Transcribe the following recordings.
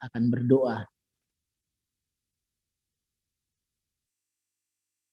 akan berdoa.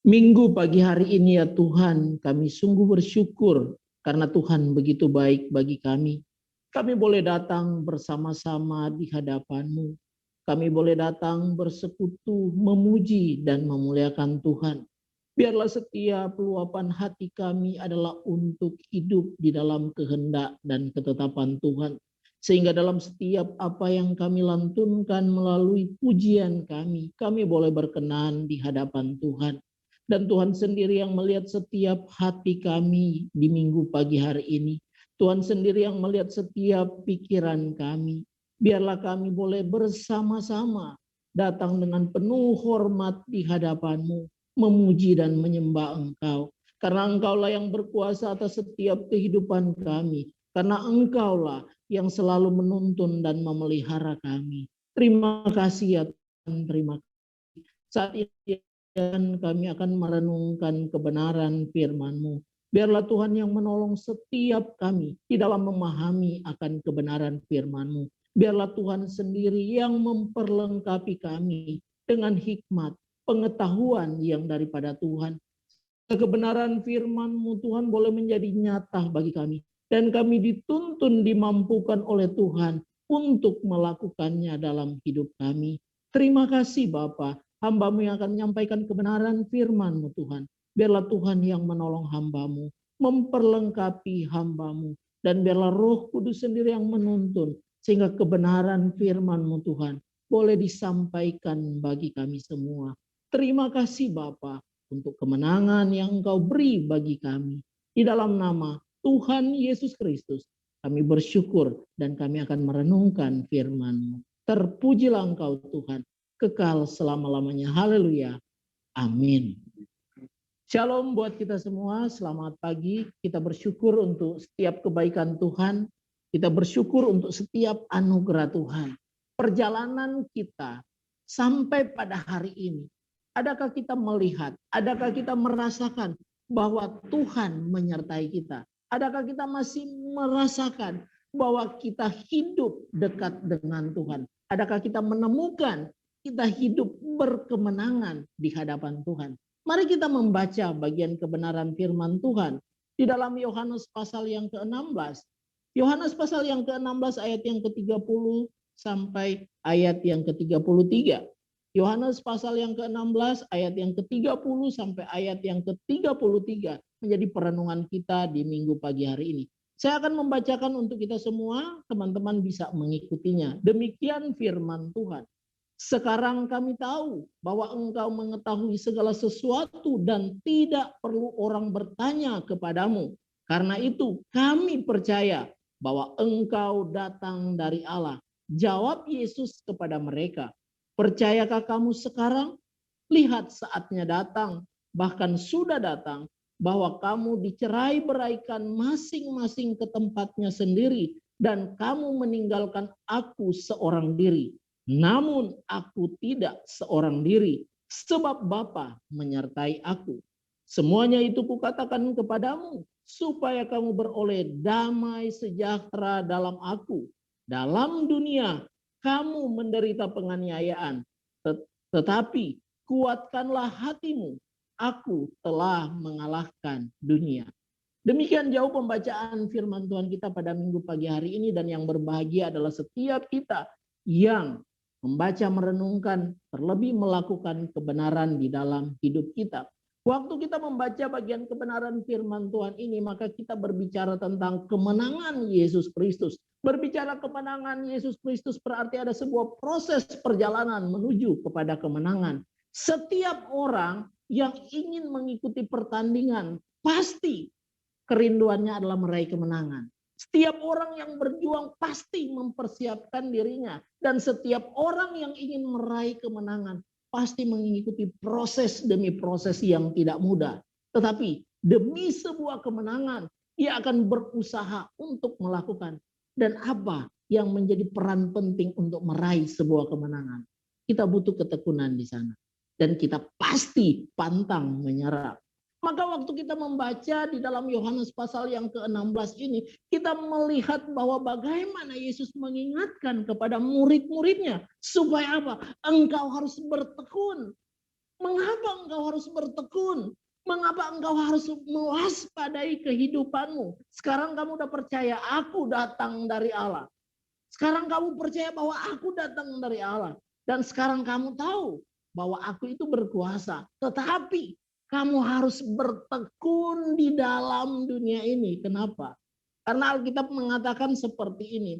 Minggu pagi hari ini ya Tuhan, kami sungguh bersyukur karena Tuhan begitu baik bagi kami. Kami boleh datang bersama-sama di hadapan-Mu. Kami boleh datang bersekutu, memuji dan memuliakan Tuhan. Biarlah setiap luapan hati kami adalah untuk hidup di dalam kehendak dan ketetapan Tuhan. Sehingga dalam setiap apa yang kami lantunkan melalui pujian kami boleh berkenan di hadapan Tuhan. Dan Tuhan sendiri yang melihat setiap hati kami di minggu pagi hari ini. Tuhan sendiri yang melihat setiap pikiran kami. Biarlah kami boleh bersama-sama datang dengan penuh hormat di hadapan-Mu, memuji dan menyembah Engkau. Karena Engkaulah yang berkuasa atas setiap kehidupan kami. Karena Engkaulah yang selalu menuntun dan memelihara kami. Terima kasih ya Tuhan, terima kasih. Saat ini dan kami akan merenungkan kebenaran firman-Mu. Biarlah Tuhan yang menolong setiap kami di dalam memahami akan kebenaran firman-Mu. Biarlah Tuhan sendiri yang memperlengkapi kami dengan hikmat, pengetahuan yang daripada Tuhan. Kebenaran firman-Mu Tuhan boleh menjadi nyata bagi kami. Dan kami dituntun, dimampukan oleh Tuhan untuk melakukannya dalam hidup kami. Terima kasih Bapa. Hamba-Mu yang akan menyampaikan kebenaran firman-Mu Tuhan. Biarlah Tuhan yang menolong hamba-Mu, memperlengkapi hamba-Mu. Dan biarlah Roh Kudus sendiri yang menuntun. Sehingga kebenaran firman-Mu Tuhan boleh disampaikan bagi kami semua. Terima kasih Bapa untuk kemenangan yang Engkau beri bagi kami. Di dalam nama Tuhan Yesus Kristus kami bersyukur dan kami akan merenungkan firman-Mu. Terpujilah Engkau Tuhan, kekal selama-lamanya. Haleluya. Amin. Shalom buat kita semua, selamat pagi. Kita bersyukur untuk setiap kebaikan Tuhan. Kita bersyukur untuk setiap anugerah Tuhan. Perjalanan kita sampai pada hari ini. Adakah kita melihat, adakah kita merasakan bahwa Tuhan menyertai kita? Adakah kita masih merasakan bahwa kita hidup dekat dengan Tuhan? Adakah kita menemukan kita hidup berkemenangan di hadapan Tuhan? Mari kita membaca bagian kebenaran firman Tuhan di dalam Yohanes pasal yang ke-16. Yohanes pasal yang ke-16 ayat yang ke-30 sampai ayat yang ke-33. Yohanes pasal yang ke-16 ayat yang ke-30 sampai ayat yang ke-33 menjadi perenungan kita di minggu pagi hari ini. Saya akan membacakan untuk kita semua, teman-teman bisa mengikutinya. Demikian firman Tuhan. Sekarang kami tahu bahwa Engkau mengetahui segala sesuatu dan tidak perlu orang bertanya kepadamu. Karena itu kami percaya bahwa Engkau datang dari Allah. Jawab Yesus kepada mereka. Percayakah kamu sekarang? Lihat saatnya datang, bahkan sudah datang, bahwa kamu dicerai-beraikan masing-masing ke tempatnya sendiri, dan kamu meninggalkan aku seorang diri. Namun aku tidak seorang diri, sebab Bapa menyertai aku. Semuanya itu kukatakan kepadamu, supaya kamu beroleh damai sejahtera dalam aku. Dalam dunia kamu menderita penganiayaan, tetapi kuatkanlah hatimu, aku telah mengalahkan dunia. Demikian jauh pembacaan firman Tuhan kita pada minggu pagi hari ini, dan yang berbahagia adalah setiap kita yang membaca, merenungkan, terlebih melakukan kebenaran di dalam hidup kita. Waktu kita membaca bagian kebenaran firman Tuhan ini, maka kita berbicara tentang kemenangan Yesus Kristus. Berbicara kemenangan Yesus Kristus berarti ada sebuah proses perjalanan menuju kepada kemenangan. Setiap orang yang ingin mengikuti pertandingan, pasti kerinduannya adalah meraih kemenangan. Setiap orang yang berjuang pasti mempersiapkan dirinya. Dan setiap orang yang ingin meraih kemenangan pasti mengikuti proses demi proses yang tidak mudah. Tetapi demi sebuah kemenangan, ia akan berusaha untuk melakukan. Dan apa yang menjadi peran penting untuk meraih sebuah kemenangan? Kita butuh ketekunan di sana. Dan kita pasti pantang menyerah. Maka waktu kita membaca di dalam Yohanes pasal yang ke-16 ini, kita melihat bahwa bagaimana Yesus mengingatkan kepada murid-muridnya. Supaya apa? Engkau harus bertekun. Mengapa engkau harus bertekun? Mengapa engkau harus mewaspadai kehidupanmu? Sekarang kamu udah percaya aku datang dari Allah. Sekarang kamu percaya bahwa aku datang dari Allah. Dan sekarang kamu tahu bahwa aku itu berkuasa. Tetapi kamu harus bertekun di dalam dunia ini. Kenapa? Karena Alkitab mengatakan seperti ini.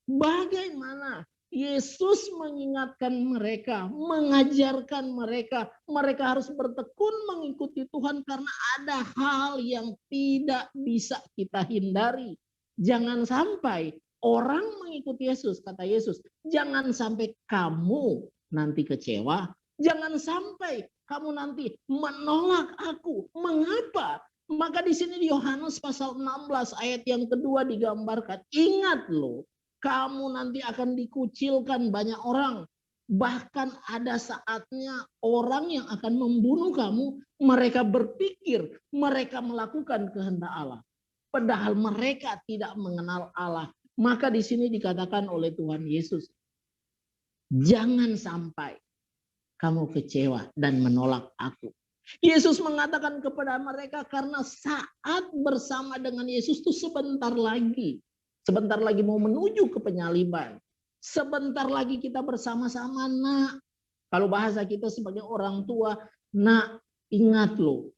Bagaimana Yesus mengingatkan mereka, mengajarkan mereka. Mereka harus bertekun mengikuti Tuhan karena ada hal yang tidak bisa kita hindari. Jangan sampai orang mengikuti Yesus, kata Yesus. Jangan sampai kamu nanti kecewa. Jangan sampai kamu nanti menolak aku. Mengapa? Maka di sini di Yohanes pasal 16 ayat yang kedua digambarkan. Ingat loh, kamu nanti akan dikucilkan banyak orang. Bahkan ada saatnya orang yang akan membunuh kamu, mereka berpikir mereka melakukan kehendak Allah. Padahal mereka tidak mengenal Allah. Maka di sini dikatakan oleh Tuhan Yesus, jangan sampai kamu kecewa dan menolak aku. Yesus mengatakan kepada mereka karena saat bersama dengan Yesus itu sebentar lagi. Sebentar lagi mau menuju ke penyaliban. Sebentar lagi kita bersama-sama, nak. Kalau bahasa kita sebagai orang tua, nak, ingat loh.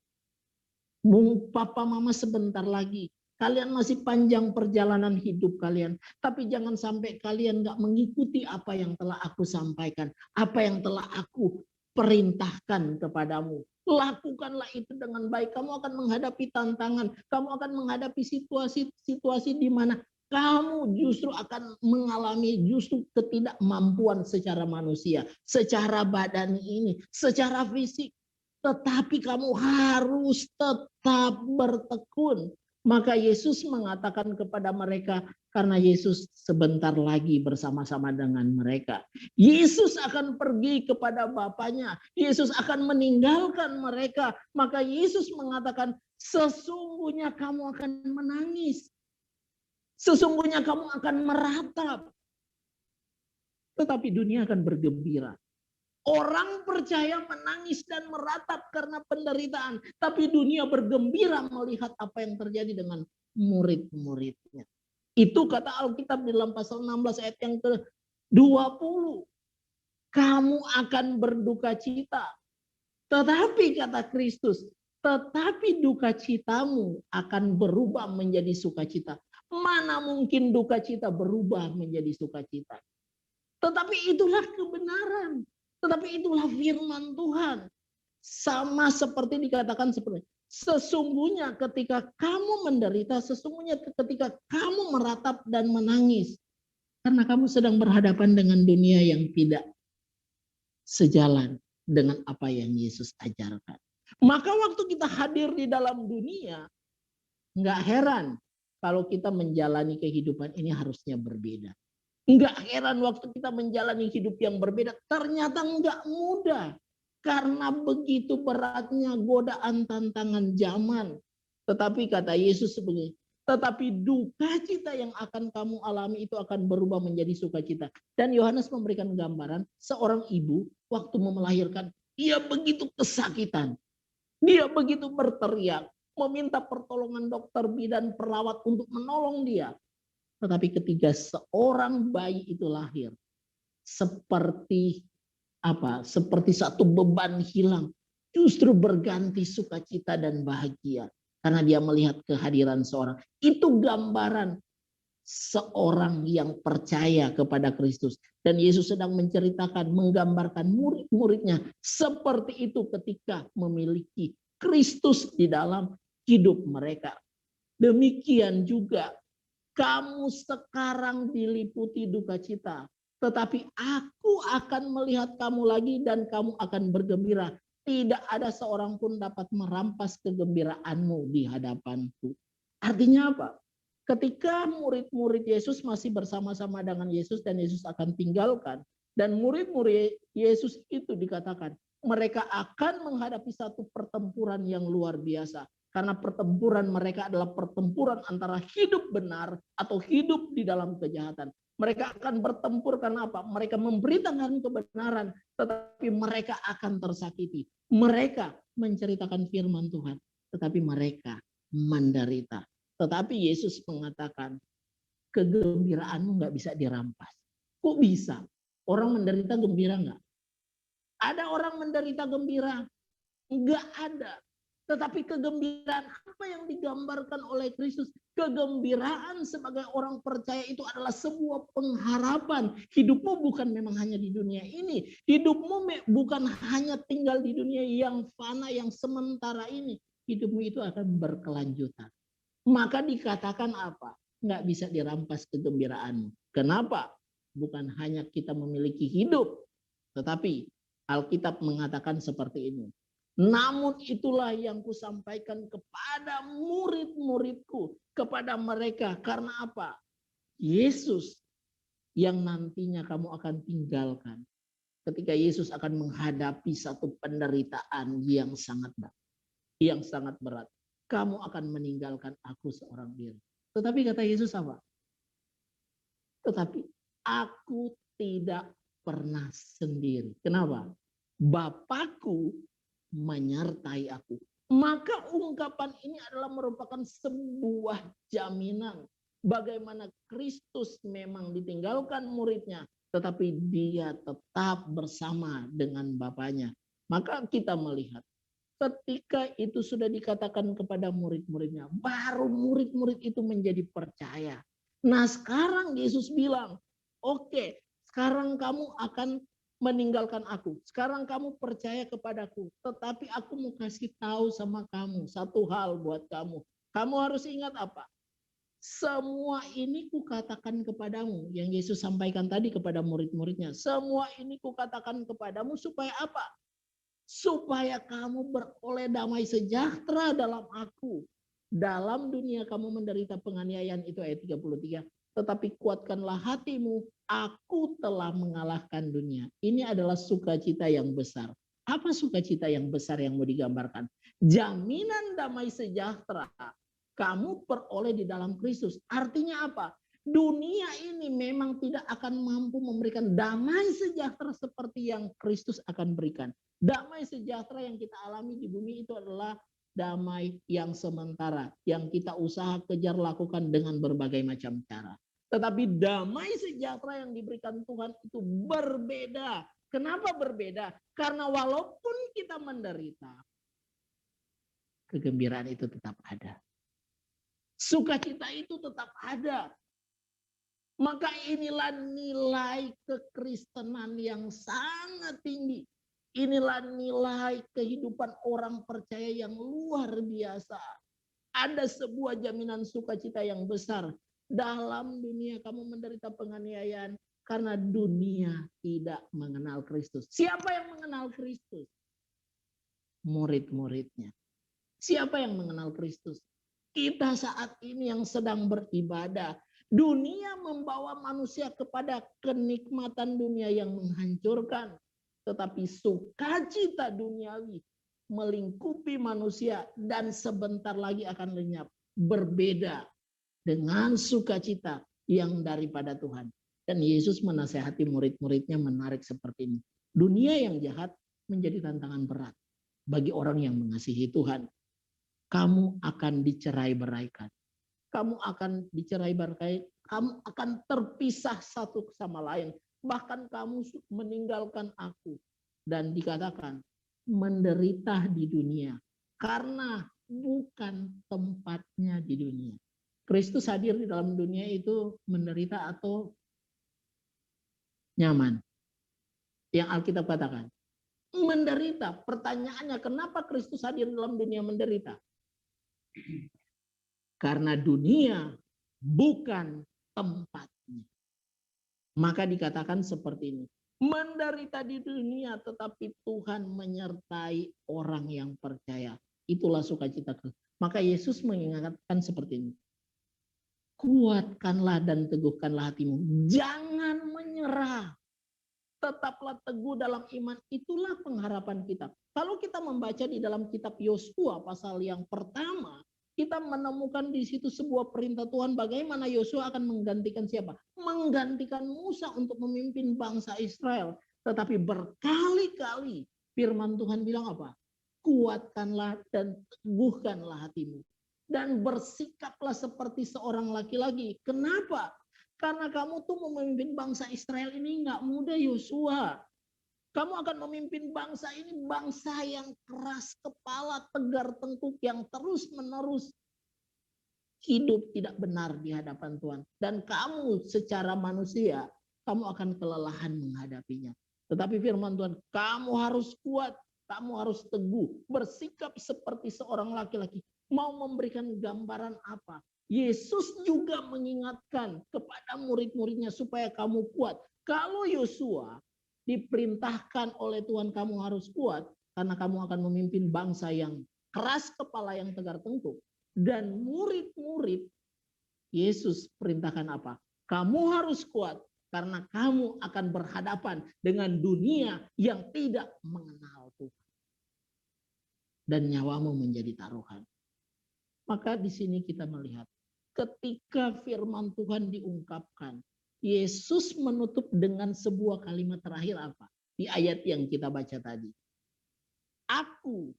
Papa mama sebentar lagi. Kalian masih panjang perjalanan hidup kalian. Tapi jangan sampai kalian gak mengikuti apa yang telah aku sampaikan. Apa yang telah aku perintahkan kepadamu. Lakukanlah itu dengan baik. Kamu akan menghadapi tantangan. Kamu akan menghadapi situasi di mana kamu justru akan mengalami justru ketidakmampuan secara manusia. Secara badan ini. Secara fisik. Tetapi kamu harus tetap bertekun. Maka Yesus mengatakan kepada mereka, karena Yesus sebentar lagi bersama-sama dengan mereka. Yesus akan pergi kepada Bapaknya. Yesus akan meninggalkan mereka. Maka Yesus mengatakan, sesungguhnya kamu akan menangis. Sesungguhnya kamu akan meratap. Tetapi dunia akan bergembira. Orang percaya menangis dan meratap karena penderitaan. Tapi dunia bergembira melihat apa yang terjadi dengan murid-muridnya. Itu kata Alkitab di dalam pasal 16 ayat yang ke-20. Kamu akan berduka cita. Tetapi kata Kristus, tetapi duka citamu akan berubah menjadi sukacita. Mana mungkin duka cita berubah menjadi sukacita? Tetapi itulah kebenaran. Tetapi itulah firman Tuhan. Sama seperti dikatakan seperti sesungguhnya ketika kamu menderita, sesungguhnya ketika kamu meratap dan menangis. Karena kamu sedang berhadapan dengan dunia yang tidak sejalan dengan apa yang Yesus ajarkan. Maka waktu kita hadir di dalam dunia, nggak heran kalau kita menjalani kehidupan ini harusnya berbeda. Enggak heran waktu kita menjalani hidup yang berbeda, ternyata enggak mudah. Karena begitu beratnya godaan tantangan zaman. Tetapi kata Yesus sebagai, tetapi duka cita yang akan kamu alami itu akan berubah menjadi sukacita. Dan Yohanes memberikan gambaran seorang ibu waktu melahirkan, dia begitu kesakitan. Dia begitu berteriak, meminta pertolongan dokter bidan perawat untuk menolong dia. Tetapi ketika seorang bayi itu lahir, seperti apa? Seperti satu beban hilang, justru berganti sukacita dan bahagia karena dia melihat kehadiran seorang. Itu gambaran seorang yang percaya kepada Kristus. Dan Yesus sedang menceritakan, menggambarkan murid-muridnya seperti itu ketika memiliki Kristus di dalam hidup mereka. Demikian juga kamu sekarang diliputi duka cita. Tetapi aku akan melihat kamu lagi dan kamu akan bergembira. Tidak ada seorang pun dapat merampas kegembiraanmu di hadapanku. Artinya apa? Ketika murid-murid Yesus masih bersama-sama dengan Yesus dan Yesus akan tinggalkan. Dan murid-murid Yesus itu dikatakan, mereka akan menghadapi satu pertempuran yang luar biasa. Karena pertempuran mereka adalah pertempuran antara hidup benar atau hidup di dalam kejahatan. Mereka akan bertempur karena apa? Mereka memberitakan kebenaran, tetapi mereka akan tersakiti. Mereka menceritakan firman Tuhan, tetapi mereka menderita. Tetapi Yesus mengatakan, kegembiraanmu nggak bisa dirampas. Kok bisa? Orang menderita gembira nggak? Ada orang menderita gembira? Enggak ada. Tetapi kegembiraan apa yang digambarkan oleh Kristus? Kegembiraan sebagai orang percaya itu adalah sebuah pengharapan. Hidupmu bukan memang hanya di dunia ini. Hidupmu bukan hanya tinggal di dunia yang fana, yang sementara ini. Hidupmu itu akan berkelanjutan. Maka dikatakan apa? Nggak bisa dirampas kegembiraanmu. Kenapa? Bukan hanya kita memiliki hidup, tetapi Alkitab mengatakan seperti ini. Namun itulah yang kusampaikan kepada murid-muridku, kepada mereka. Karena apa? Yesus yang nantinya kamu akan tinggalkan. Ketika Yesus akan menghadapi satu penderitaan yang sangat berat. Kamu akan meninggalkan aku seorang diri. Tetapi kata Yesus apa? Tetapi aku tidak pernah sendiri. Kenapa? Bapakku menyertai aku. Maka ungkapan ini adalah merupakan sebuah jaminan. Bagaimana Kristus memang ditinggalkan muridnya, tetapi dia tetap bersama dengan Bapaknya. Maka kita melihat, ketika itu sudah dikatakan kepada murid-muridnya, baru murid-murid itu menjadi percaya. Nah sekarang Yesus bilang, oke, sekarang kamu akan meninggalkan aku. Sekarang kamu percaya kepadaku. Tetapi aku mau kasih tahu sama kamu satu hal buat kamu. Kamu harus ingat apa? Semua ini kukatakan kepadamu. Yang Yesus sampaikan tadi kepada murid-muridnya. Semua ini kukatakan kepadamu supaya apa? Supaya kamu beroleh damai sejahtera dalam aku. Dalam dunia kamu menderita penganiayaan, itu ayat 33. Tetapi kuatkanlah hatimu, aku telah mengalahkan dunia. Ini adalah sukacita yang besar. Apa sukacita yang besar yang mau digambarkan? Jaminan damai sejahtera kamu peroleh di dalam Kristus. Artinya apa? Dunia ini memang tidak akan mampu memberikan damai sejahtera seperti yang Kristus akan berikan. Damai sejahtera yang kita alami di bumi itu adalah damai yang sementara, yang kita usaha kejar lakukan dengan berbagai macam cara. Tetapi damai sejahtera yang diberikan Tuhan itu berbeda. Kenapa berbeda? Karena walaupun kita menderita, kegembiraan itu tetap ada. Sukacita itu tetap ada. Maka inilah nilai kekristenan yang sangat tinggi. Inilah nilai kehidupan orang percaya yang luar biasa. Ada sebuah jaminan sukacita yang besar. Dalam dunia kamu menderita penganiayaan karena dunia tidak mengenal Kristus. Siapa yang mengenal Kristus? Murid-muridnya. Siapa yang mengenal Kristus? Kita saat ini yang sedang beribadah. Dunia membawa manusia kepada kenikmatan dunia yang menghancurkan. Tetapi sukacita duniawi melingkupi manusia dan sebentar lagi akan lenyap. Berbeda dengan sukacita yang daripada Tuhan. Dan Yesus menasehati murid-muridnya menarik seperti ini. Dunia yang jahat menjadi tantangan berat bagi orang yang mengasihi Tuhan. Kamu akan dicerai-beraikan. Kamu akan dicerai-beraikan. Kamu akan terpisah satu sama lain. Bahkan kamu meninggalkan aku. Dan dikatakan menderita di dunia. Karena bukan tempatnya di dunia. Kristus hadir di dalam dunia itu menderita atau nyaman. Yang Alkitab katakan. Menderita. Pertanyaannya, kenapa Kristus hadir dalam dunia menderita? Karena dunia bukan tempatnya. Maka dikatakan seperti ini. Menderita di dunia tetapi Tuhan menyertai orang yang percaya. Itulah sukacita. Maka Yesus mengingatkan seperti ini. Kuatkanlah dan teguhkanlah hatimu. Jangan menyerah. tetaplah teguh dalam iman. Itulah pengharapan kita. Kalau kita membaca di dalam kitab Yosua pasal yang pertama, kita menemukan di situ sebuah perintah Tuhan bagaimana Yosua akan menggantikan siapa? Menggantikan Musa untuk memimpin bangsa Israel. Tetapi berkali-kali firman Tuhan bilang apa? Kuatkanlah dan teguhkanlah hatimu. Dan bersikaplah seperti seorang laki-laki. Kenapa? Karena kamu tuh memimpin bangsa Israel ini nggak mudah, Yosua. Kamu akan memimpin bangsa ini, bangsa yang keras kepala, tegar tengkuk, yang terus-menerus hidup tidak benar di hadapan Tuhan. Dan kamu secara manusia, kamu akan kelelahan menghadapinya. Tetapi firman Tuhan, kamu harus kuat, kamu harus teguh, bersikap seperti seorang laki-laki. Mau memberikan gambaran apa? Yesus juga mengingatkan kepada murid-muridnya supaya kamu kuat. Kalau Yosua diperintahkan oleh Tuhan kamu harus kuat, karena kamu akan memimpin bangsa yang keras kepala, yang tegar tengkuk. Dan murid-murid Yesus perintahkan apa? Kamu harus kuat karena kamu akan berhadapan dengan dunia yang tidak mengenal Tuhan. Dan nyawamu menjadi taruhan. Maka di sini kita melihat ketika firman Tuhan diungkapkan, Yesus menutup dengan sebuah kalimat terakhir apa? Di ayat yang kita baca tadi. Aku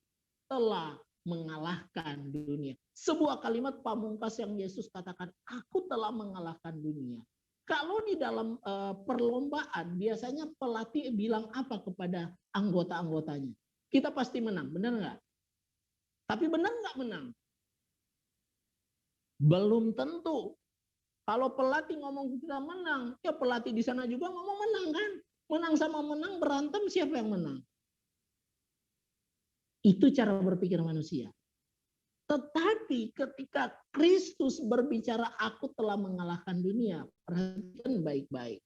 telah mengalahkan dunia. Sebuah kalimat pamungkas yang Yesus katakan, aku telah mengalahkan dunia. Kalau di dalam perlombaan, biasanya pelatih bilang apa kepada anggota-anggotanya? Kita pasti menang, benar nggak? Tapi benar nggak menang? Belum tentu. Kalau pelatih ngomong kita menang, ya pelatih di sana juga ngomong menang kan? Menang sama menang berantem, siapa yang menang? Itu cara berpikir manusia. Tetapi ketika Kristus berbicara, aku telah mengalahkan dunia. Perhatikan baik-baik.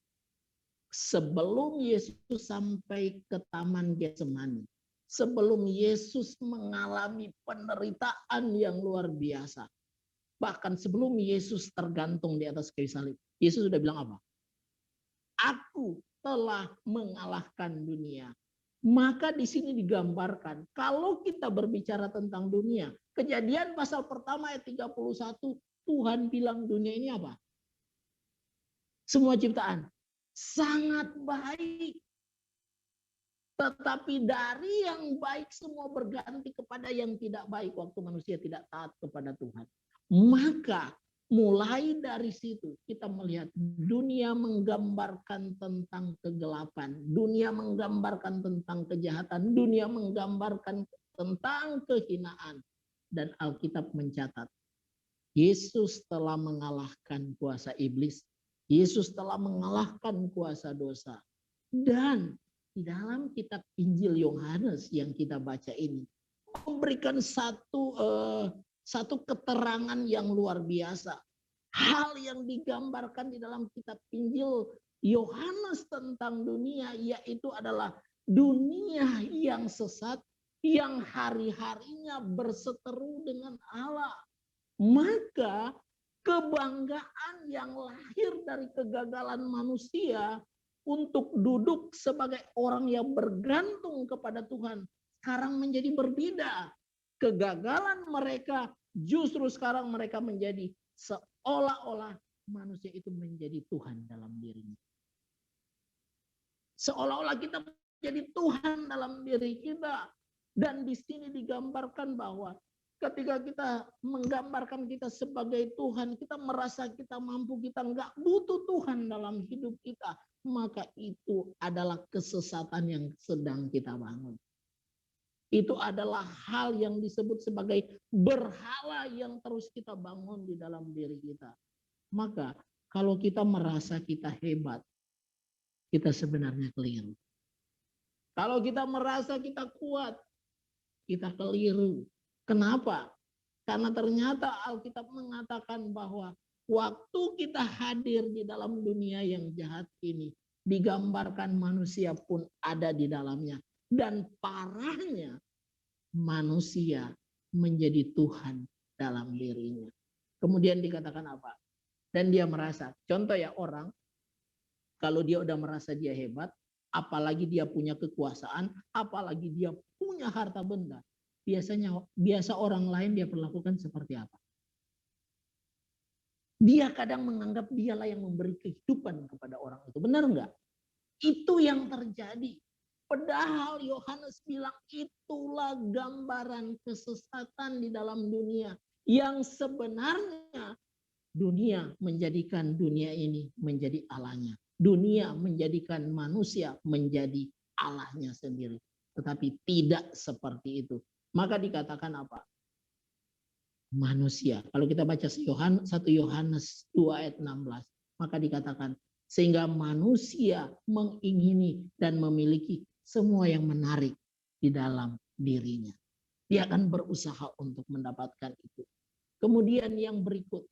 Sebelum Yesus sampai ke Taman Getsemani, sebelum Yesus mengalami penderitaan yang luar biasa, bahkan sebelum Yesus tergantung di atas kayu salib, Yesus sudah bilang apa? Aku telah mengalahkan dunia. Maka di sini digambarkan, kalau kita berbicara tentang dunia, Kejadian pasal pertama ayat 31, Tuhan bilang dunia ini apa? Semua ciptaan sangat baik. Tetapi dari yang baik semua berganti kepada yang tidak baik waktu manusia tidak taat kepada Tuhan. Maka mulai dari situ kita melihat dunia menggambarkan tentang kegelapan, dunia menggambarkan tentang kejahatan, dunia menggambarkan tentang kehinaan. Dan Alkitab mencatat, Yesus telah mengalahkan kuasa iblis, Yesus telah mengalahkan kuasa dosa. Dan di dalam kitab Injil Yohanes yang kita baca ini, memberikan satu keterangan yang luar biasa. Hal yang digambarkan di dalam kitab Injil Yohanes tentang dunia, yaitu adalah dunia yang sesat, yang hari-harinya berseteru dengan Allah. Maka kebanggaan yang lahir dari kegagalan manusia untuk duduk sebagai orang yang bergantung kepada Tuhan sekarang menjadi berbeda. Kegagalan mereka justru sekarang mereka menjadi seolah-olah manusia itu menjadi Tuhan dalam dirinya. Seolah-olah kita menjadi Tuhan dalam diri kita. Dan di sini digambarkan bahwa ketika kita menggambarkan kita sebagai Tuhan, kita merasa kita mampu, kita nggak butuh Tuhan dalam hidup kita, maka itu adalah kesesatan yang sedang kita bangun. Itu adalah hal yang disebut sebagai berhala yang terus kita bangun di dalam diri kita. Maka kalau kita merasa kita hebat, kita sebenarnya keliru. Kalau kita merasa kita kuat, kita keliru. Kenapa? Karena ternyata Alkitab mengatakan bahwa waktu kita hadir di dalam dunia yang jahat ini, digambarkan manusia pun ada di dalamnya. Dan parahnya manusia menjadi Tuhan dalam dirinya. Kemudian dikatakan apa? Dan dia merasa, contoh ya orang, kalau dia udah merasa dia hebat, apalagi dia punya kekuasaan, apalagi dia punya harta benda. Biasa orang lain dia perlakukan seperti apa? Dia kadang menganggap dialah yang memberi kehidupan kepada orang itu. Benar enggak? Itu yang terjadi. Padahal Yohanes bilang itulah gambaran kesesatan di dalam dunia. Yang sebenarnya dunia menjadikan dunia ini menjadi Allahnya. Dunia menjadikan manusia menjadi Allahnya sendiri. Tetapi tidak seperti itu. Maka dikatakan apa? Manusia. Kalau kita baca 1 Yohanes 2 ayat 16. Maka dikatakan sehingga manusia mengingini dan memiliki semua yang menarik di dalam dirinya. Dia akan berusaha untuk mendapatkan itu. Kemudian yang berikut,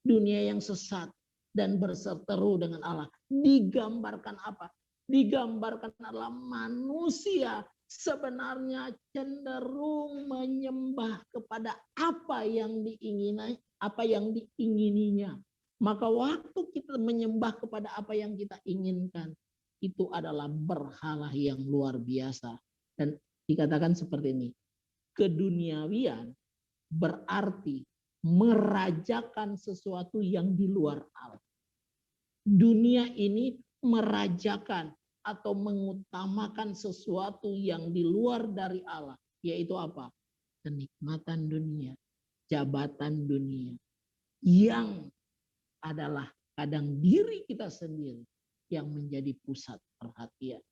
dunia yang sesat dan berseteru dengan Allah. Digambarkan apa? Digambarkan adalah manusia sebenarnya cenderung menyembah kepada apa yang diingininya. Maka waktu kita menyembah kepada apa yang kita inginkan, itu adalah berhala yang luar biasa. Dan dikatakan seperti ini, keduniawian berarti merajakan sesuatu yang di luar Allah. Dunia ini merajakan atau mengutamakan sesuatu yang di luar dari Allah. Yaitu apa? Kenikmatan dunia, jabatan dunia. Yang adalah kadang diri kita sendiri yang menjadi pusat perhatian.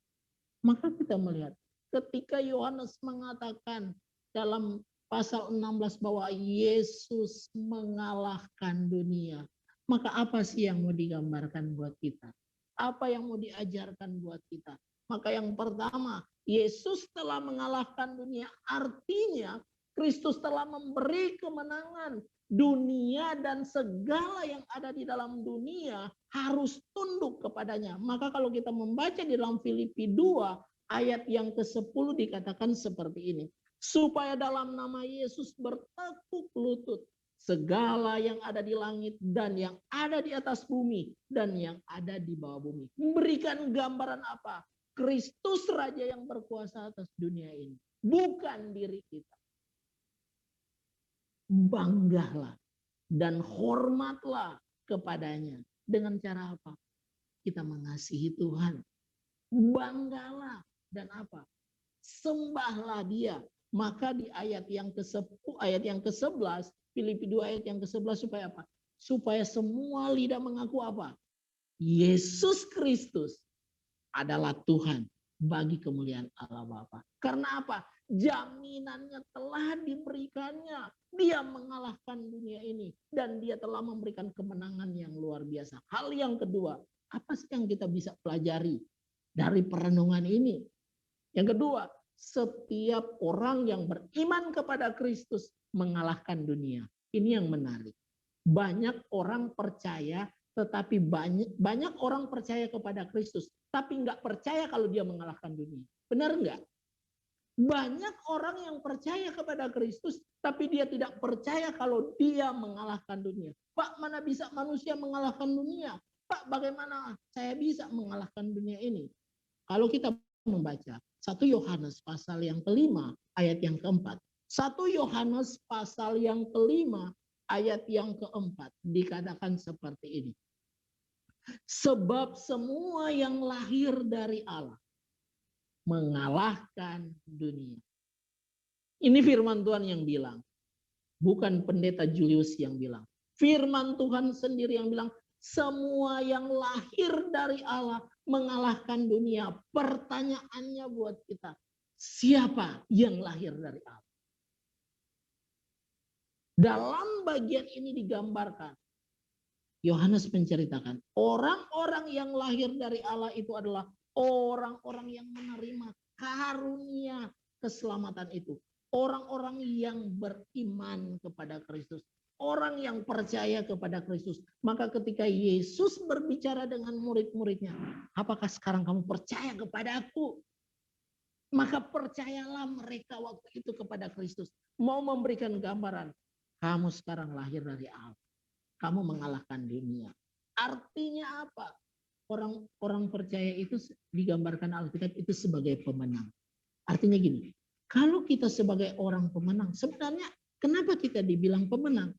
Maka kita melihat ketika Yohanes mengatakan dalam pasal 16 bahwa Yesus mengalahkan dunia. Maka apa sih yang mau digambarkan buat kita? Apa yang mau diajarkan buat kita? Maka yang pertama, Yesus telah mengalahkan dunia. Artinya Kristus telah memberi kemenangan. Dunia dan segala yang ada di dalam dunia harus tunduk kepadanya. Maka kalau kita membaca di dalam Filipi 2 ayat yang ke-10 dikatakan seperti ini. Supaya dalam nama Yesus bertekuk lutut segala yang ada di langit dan yang ada di atas bumi dan yang ada di bawah bumi. Memberikan gambaran apa? Kristus Raja yang berkuasa atas dunia ini. Bukan diri kita. Banggalah dan hormatlah kepadanya. Dengan cara apa? Kita mengasihi Tuhan. Banggalah dan apa? Sembahlah dia. Maka di ayat yang ke-11, Filipi 2 ayat yang ke-11 supaya apa? Supaya semua lidah mengaku apa? Yesus Kristus adalah Tuhan bagi kemuliaan Allah Bapa. Karena apa? Jaminannya telah diberikannya. Dia mengalahkan dunia ini dan dia telah memberikan kemenangan yang luar biasa. Hal yang kedua, apa sih yang kita bisa pelajari dari perenungan ini? Yang kedua, setiap orang yang beriman kepada Kristus mengalahkan dunia. Ini yang menarik. Banyak orang percaya, tetapi banyak orang percaya kepada Kristus, tapi nggak percaya kalau dia mengalahkan dunia. Benar nggak? Banyak orang yang percaya kepada Kristus, tapi dia tidak percaya kalau dia mengalahkan dunia. Pak, mana bisa manusia mengalahkan dunia? Pak, bagaimana saya bisa mengalahkan dunia ini? Kalau kita membaca 1 Yohanes pasal yang kelima, ayat yang keempat. 1 Yohanes pasal yang kelima, ayat yang keempat. Dikatakan seperti ini. Sebab semua yang lahir dari Allah mengalahkan dunia. Ini firman Tuhan yang bilang. Bukan pendeta Julius yang bilang. Firman Tuhan sendiri yang bilang. Semua yang lahir dari Allah mengalahkan dunia. Pertanyaannya buat kita. Siapa yang lahir dari Allah? Dalam bagian ini digambarkan. Yohanes menceritakan. Orang-orang yang lahir dari Allah itu adalah orang-orang yang menerima karunia keselamatan itu. Orang-orang yang beriman kepada Kristus. Orang yang percaya kepada Kristus. Maka ketika Yesus berbicara dengan murid-muridnya. Apakah sekarang kamu percaya kepada aku? Maka percayalah mereka waktu itu kepada Kristus. Mau memberikan gambaran. Kamu sekarang lahir dari Allah. Kamu mengalahkan dunia. Artinya apa? orang percaya itu digambarkan Alkitab itu sebagai pemenang. Artinya gini, kalau kita sebagai orang pemenang, sebenarnya kenapa kita dibilang pemenang?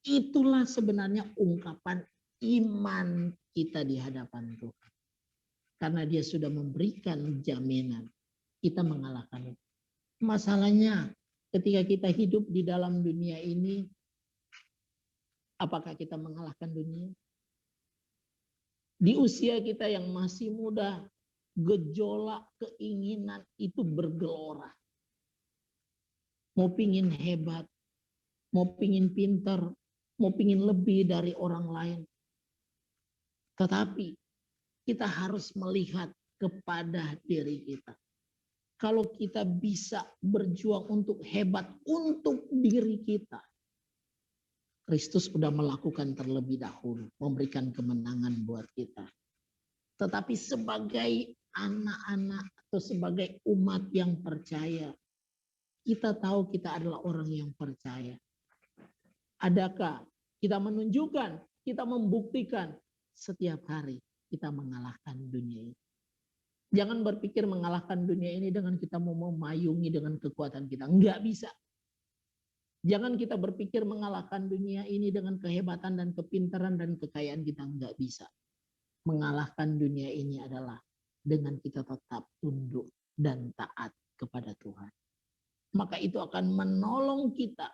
Itulah sebenarnya ungkapan iman kita di hadapan Tuhan. Karena dia sudah memberikan jaminan, kita mengalahkan itu. Masalahnya ketika kita hidup di dalam dunia ini, apakah kita mengalahkan dunia? Di usia kita yang masih muda, gejolak keinginan itu bergelora. Mau pingin hebat, mau pingin pintar, mau pingin lebih dari orang lain. Tetapi kita harus melihat kepada diri kita. Kalau kita bisa berjuang untuk hebat untuk diri kita, Kristus sudah melakukan terlebih dahulu, memberikan kemenangan buat kita. Tetapi sebagai anak-anak atau sebagai umat yang percaya, kita tahu kita adalah orang yang percaya. Adakah kita menunjukkan, kita membuktikan setiap hari kita mengalahkan dunia ini? Jangan berpikir mengalahkan dunia ini dengan kita mau memayungi dengan kekuatan kita. Enggak bisa. Jangan kita berpikir mengalahkan dunia ini dengan kehebatan dan kepintaran dan kekayaan kita. Enggak bisa. Mengalahkan dunia ini adalah dengan kita tetap tunduk dan taat kepada Tuhan. Maka itu akan menolong kita.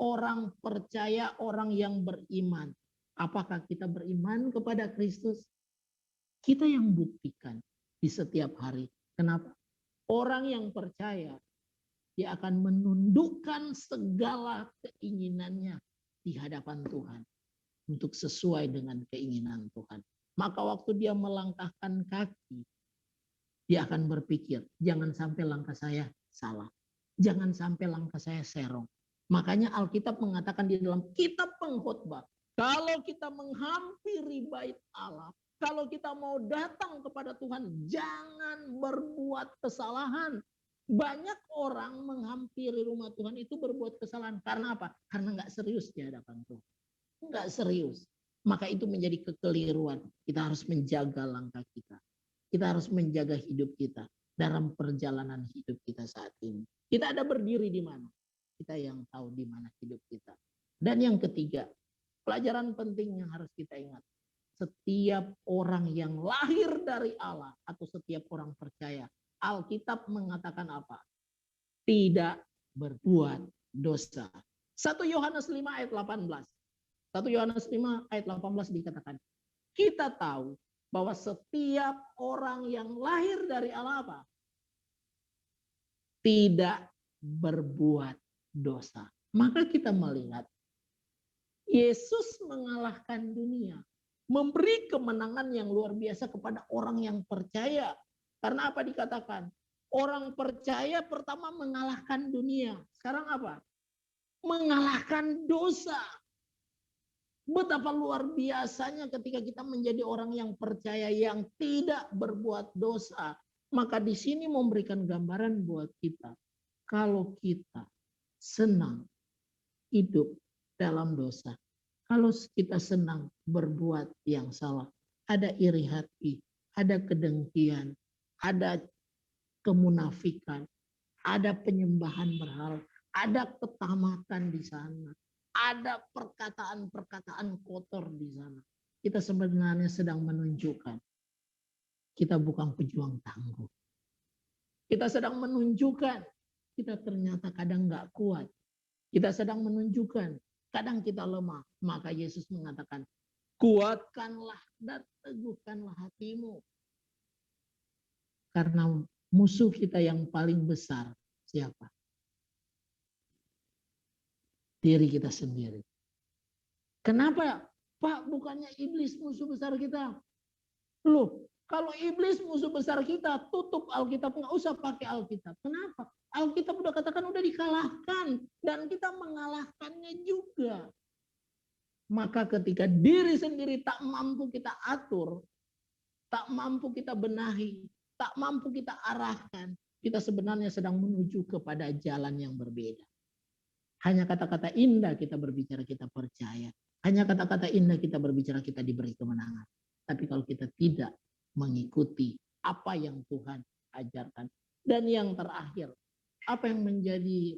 Orang percaya, orang yang beriman. Apakah kita beriman kepada Kristus? Kita yang buktikan di setiap hari. Kenapa? Orang yang percaya, dia akan menundukkan segala keinginannya di hadapan Tuhan. Untuk sesuai dengan keinginan Tuhan. Maka waktu dia melangkahkan kaki, dia akan berpikir, jangan sampai langkah saya salah. Jangan sampai langkah saya serong. Makanya Alkitab mengatakan di dalam kitab pengkhotbah, kalau kita menghampiri bait Allah, kalau kita mau datang kepada Tuhan, jangan berbuat kesalahan. Banyak orang menghampiri rumah Tuhan itu berbuat kesalahan. Karena apa? Karena nggak serius di hadapan Tuhan. Nggak serius. Maka itu menjadi kekeliruan. Kita harus menjaga langkah kita. Kita harus menjaga hidup kita dalam perjalanan hidup kita saat ini. Kita ada berdiri di mana? Kita yang tahu di mana hidup kita. Dan yang ketiga, pelajaran penting yang harus kita ingat. Setiap orang yang lahir dari Allah atau setiap orang percaya, Alkitab mengatakan apa? Tidak berbuat dosa. 1 Yohanes 5 ayat 18. 1 Yohanes 5 ayat 18 dikatakan, kita tahu bahwa setiap orang yang lahir dari Allah apa? Tidak berbuat dosa. Maka kita melihat Yesus mengalahkan dunia. Memberi kemenangan yang luar biasa kepada orang yang percaya. Karena apa dikatakan? Orang percaya pertama mengalahkan dunia. Sekarang apa? Mengalahkan dosa. Betapa luar biasanya ketika kita menjadi orang yang percaya yang tidak berbuat dosa. Maka di sini memberikan gambaran buat kita. Kalau kita senang hidup dalam dosa. Kalau kita senang berbuat yang salah. Ada iri hati, ada kedengkian, ada kemunafikan, ada penyembahan berhala, ada ketamatan di sana. Ada perkataan-perkataan kotor di sana. Kita sebenarnya sedang menunjukkan kita bukan pejuang tangguh. Kita sedang menunjukkan kita ternyata kadang nggak kuat. Kita sedang menunjukkan kadang kita lemah. Maka Yesus mengatakan, kuatkanlah dan teguhkanlah hatimu. Karena musuh kita yang paling besar siapa? Diri kita sendiri. Kenapa? Pak, bukannya iblis musuh besar kita? Loh, kalau iblis musuh besar kita, tutup Alkitab, nggak usah pakai Alkitab. Kenapa? Alkitab udah katakan udah dikalahkan dan kita mengalahkannya juga. Maka ketika diri sendiri tak mampu kita atur, tak mampu kita benahi, tak mampu kita arahkan, kita sebenarnya sedang menuju kepada jalan yang berbeda. Hanya kata-kata indah kita berbicara kita percaya. Hanya kata-kata indah kita berbicara kita diberi kemenangan. Tapi kalau kita tidak mengikuti apa yang Tuhan ajarkan. Dan yang terakhir, apa yang menjadi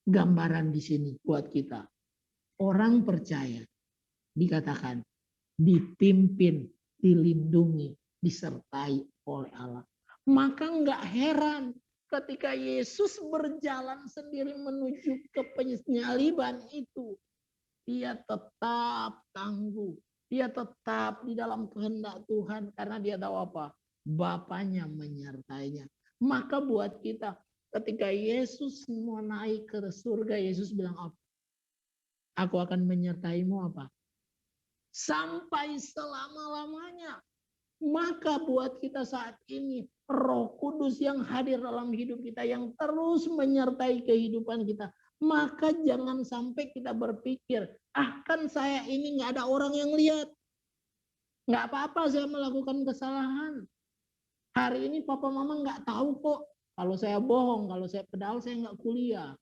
gambaran di sini buat kita? Orang percaya dikatakan dipimpin, dilindungi, disertai oleh Allah. Maka nggak heran ketika Yesus berjalan sendiri menuju ke penyaliban itu, dia tetap tangguh. Dia tetap di dalam kehendak Tuhan karena dia tahu apa? Bapaknya menyertainya. Maka buat kita ketika Yesus mau naik ke surga, Yesus bilang apa? Aku akan menyertaimu apa? Sampai selama-lamanya. Maka buat kita saat ini Roh Kudus yang hadir dalam hidup kita, yang terus menyertai kehidupan kita. Maka jangan sampai kita berpikir, kan saya ini nggak ada orang yang lihat. Nggak apa-apa saya melakukan kesalahan. Hari ini papa mama nggak tahu kok. Kalau saya bohong, kalau saya pedal, saya nggak kuliah.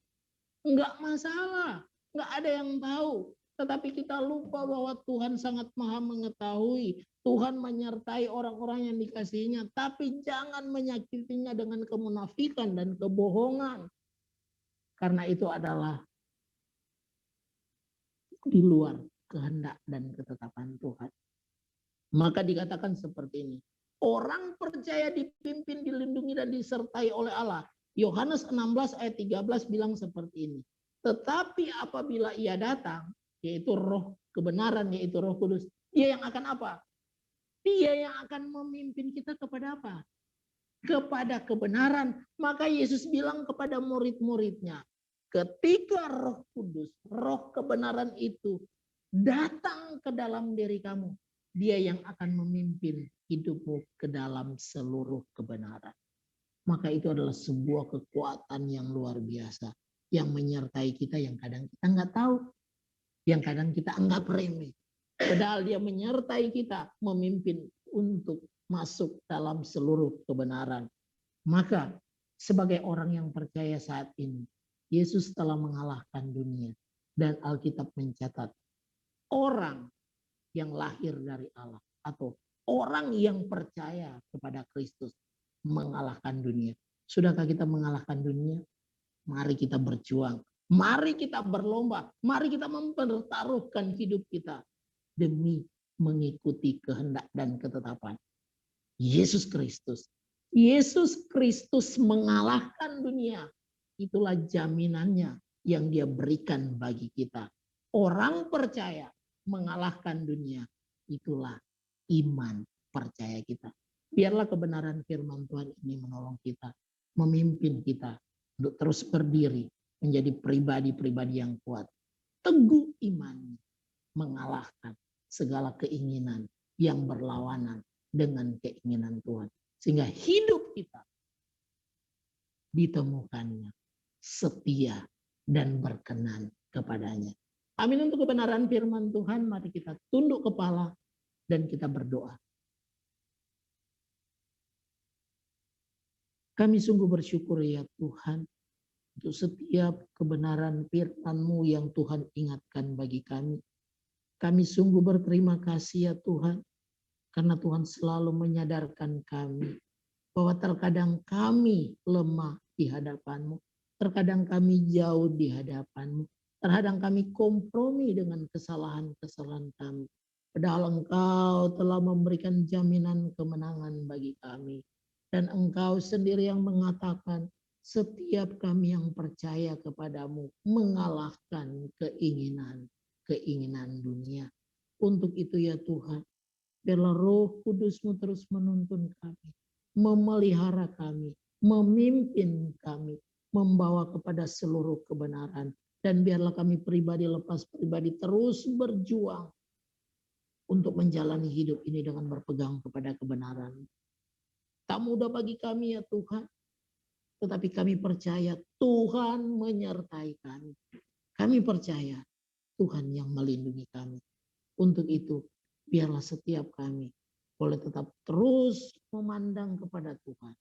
Nggak masalah. Nggak ada yang tahu. Tetapi kita lupa bahwa Tuhan sangat maha mengetahui. Tuhan menyertai orang-orang yang dikasihinya. Tapi jangan menyakitinya dengan kemunafikan dan kebohongan. Karena itu adalah di luar kehendak dan ketetapan Tuhan. Maka dikatakan seperti ini. Orang percaya dipimpin, dilindungi, dan disertai oleh Allah. Yohanes 16 ayat 13 bilang seperti ini. Tetapi apabila ia datang, yaitu roh kebenaran, yaitu Roh Kudus, dia yang akan apa? Dia yang akan memimpin kita kepada apa? Kepada kebenaran. Maka Yesus bilang kepada murid-muridnya, ketika Roh Kudus, roh kebenaran itu datang ke dalam diri kamu, dia yang akan memimpin hidupmu ke dalam seluruh kebenaran. Maka itu adalah sebuah kekuatan yang luar biasa yang menyertai kita, yang kadang kita nggak tahu, yang kadang kita anggap remeh. Padahal dia menyertai kita, memimpin untuk masuk dalam seluruh kebenaran. Maka sebagai orang yang percaya saat ini, Yesus telah mengalahkan dunia. Dan Alkitab mencatat orang yang lahir dari Allah atau orang yang percaya kepada Kristus mengalahkan dunia. Sudahkah kita mengalahkan dunia? Mari kita berjuang. Mari kita berlomba. Mari kita mempertaruhkan hidup kita demi mengikuti kehendak dan ketetapan Yesus Kristus. Yesus Kristus mengalahkan dunia. Itulah jaminannya yang dia berikan bagi kita. Orang percaya mengalahkan dunia. Itulah iman percaya kita. Biarlah kebenaran firman Tuhan ini menolong kita, memimpin kita untuk terus berdiri menjadi pribadi-pribadi yang kuat. Teguh iman, mengalahkan segala keinginan yang berlawanan dengan keinginan Tuhan. Sehingga hidup kita ditemukannya setia dan berkenan kepadanya. Amin. Untuk kebenaran firman Tuhan, mari kita tunduk kepala dan kita berdoa. Kami sungguh bersyukur ya Tuhan untuk setiap kebenaran firman-Mu yang Tuhan ingatkan bagi kami. Kami sungguh berterima kasih ya Tuhan, karena Tuhan selalu menyadarkan kami bahwa terkadang kami lemah di hadapan-Mu, terkadang kami jauh di hadapan-Mu, terkadang kami kompromi dengan kesalahan-kesalahan kami. Padahal Engkau telah memberikan jaminan kemenangan bagi kami. Dan Engkau sendiri yang mengatakan, setiap kami yang percaya kepadamu mengalahkan keinginan dunia. Untuk itu ya Tuhan, biarlah Roh Kudus-Mu terus menuntun kami, memelihara kami, memimpin kami, membawa kepada seluruh kebenaran. Dan biarlah kami pribadi lepas pribadi terus berjuang untuk menjalani hidup ini dengan berpegang kepada kebenaran. Tak mudah bagi kami ya Tuhan, tetapi kami percaya Tuhan menyertai kami. Kami percaya Tuhan yang melindungi kami. Untuk itu, biarlah setiap kami boleh tetap terus memandang kepada Tuhan.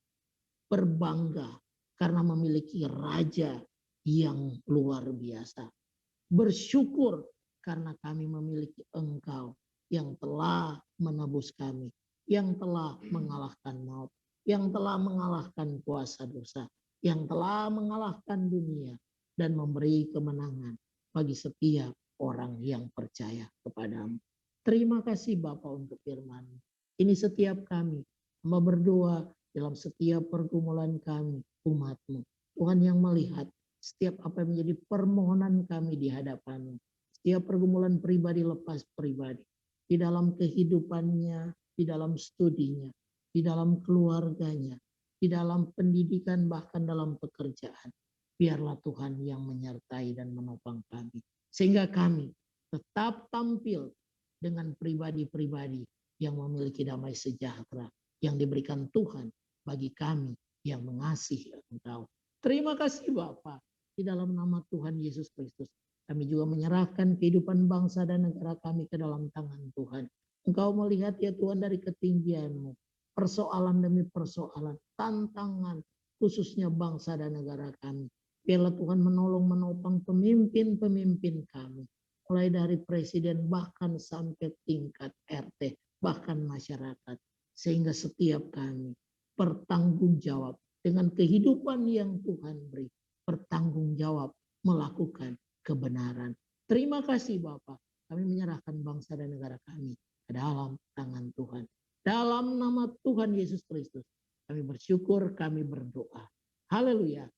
Berbangga karena memiliki Raja yang luar biasa. Bersyukur karena kami memiliki Engkau yang telah menebus kami yang telah mengalahkan maut, yang telah mengalahkan kuasa dosa, yang telah mengalahkan dunia dan memberi kemenangan bagi setiap orang yang percaya kepadamu. Terima kasih Bapa untuk firman. Ini setiap kami berdoa dalam setiap pergumulan kami, umat-Mu. Tuhan yang melihat setiap apa yang menjadi permohonan kami di hadapan-Mu. Setiap pergumulan pribadi lepas pribadi. Di dalam kehidupannya, di dalam studinya, di dalam keluarganya, di dalam pendidikan, bahkan dalam pekerjaan. Biarlah Tuhan yang menyertai dan menopang kami. Sehingga kami tetap tampil dengan pribadi-pribadi yang memiliki damai sejahtera yang diberikan Tuhan bagi kami yang mengasihi Engkau. Terima kasih Bapa. Di dalam nama Tuhan Yesus Kristus, kami juga menyerahkan kehidupan bangsa dan negara kami ke dalam tangan Tuhan. Engkau melihat ya Tuhan dari ketinggian-Mu, persoalan demi persoalan, tantangan, khususnya bangsa dan negara kami. Biarlah Tuhan menolong menopang pemimpin-pemimpin kami. Mulai dari presiden bahkan sampai tingkat RT, bahkan masyarakat. Sehingga setiap kami bertanggung jawab dengan kehidupan yang Tuhan beri. Bertanggung jawab melakukan kebenaran. Terima kasih Bapak. Kami menyerahkan bangsa dan negara kami ke dalam tangan Tuhan. Dalam nama Tuhan Yesus Kristus, kami bersyukur, kami berdoa. Haleluya.